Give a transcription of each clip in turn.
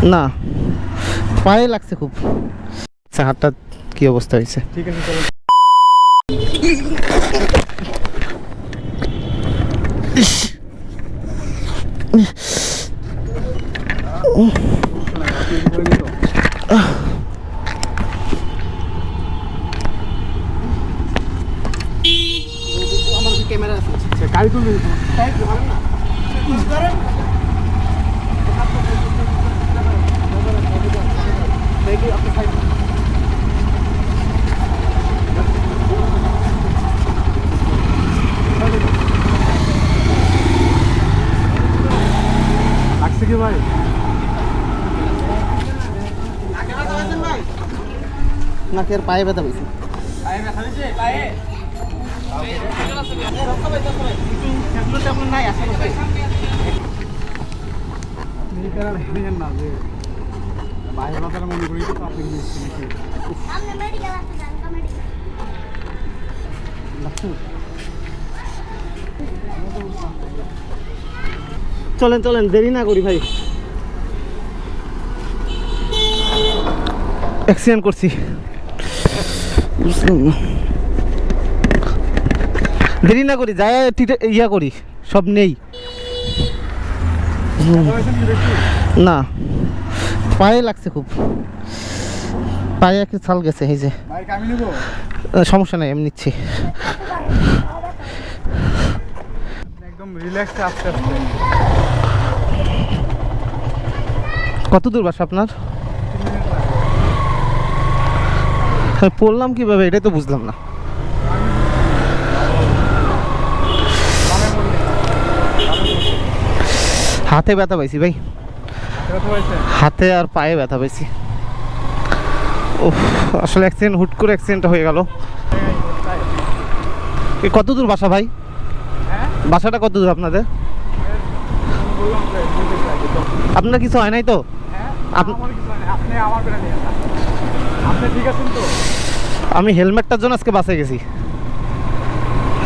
না, পায়ে লাগছে খুব। আচ্ছা, হাতটা কি অবস্থা হয়েছে? ঠিক আছে চলো। আমার ক্যামেরা আছে, গাড়ি তুলবে লাগছে কি ভাই? নাকি আর পায়ে ব্যথা পেয়েছে? চলেন চলেন, দেরি না করি ভাই। অ্যাক্সিডেন্ট করছি, দেরি না করি, যাই ইয়া করি, সব নেই। না, পায়ে লাগছে খুব, পায়ে একটা ছাল গেছে। এই যে সমস্যা নাই, আমি নিচ্ছি। একদম রিল্যাক্সে আস্তে আস্তে। কত দূর বাসা আপনার? পড়লাম কিভাবে এটাই তো বুঝলাম না। হাতে ব্যথা পাইছি ভাই, হাতে আর পায়ে ব্যথা পাইছি। ও আসলে অ্যাক্সিডেন্ট, হুট করে অ্যাক্সিডেন্টটা হয়ে গেল। কত দূর বাসা ভাই? বাসাটা কত দূর আপনাদের? আপনার কিছু হয় নাই তো? আমি হেলমেটটার জন্য আজকে বাসে গেছি,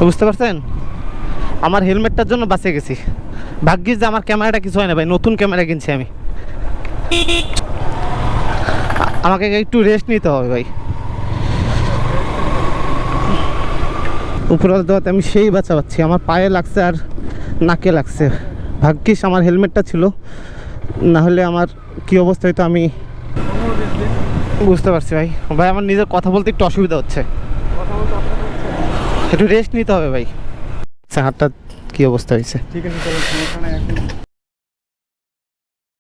বুঝতে পারছেন? আমার হেলমেটটার জন্য বাসে গেছি। ভাগ্যিস যে আমার ক্যামেরাটা কিছু হয় না ভাই, নতুন ক্যামেরা কিনছি আমি। আমাকে একটু রেস্ট নিতে হবে ভাই। উপরের দোয়াতে আমি সেই বাঁচা পাচ্ছি, আমার পায়ে লাগছে আর নাকে লাগছে। ভাগ্যিস আমার হেলমেটটা ছিল, না হলে আমার কি অবস্থা হইতো আমি বুঝতে পারছি ভাই। ভাই আমার নিজের কথা বলতে একটু অসুবিধা হচ্ছে, একটু রেস্ট নিতে হবে ভাই। আচ্ছা, হাতটা কি অবস্থা হয়েছে? ঠিক আছে চলো, সমস্যা নাই এখন।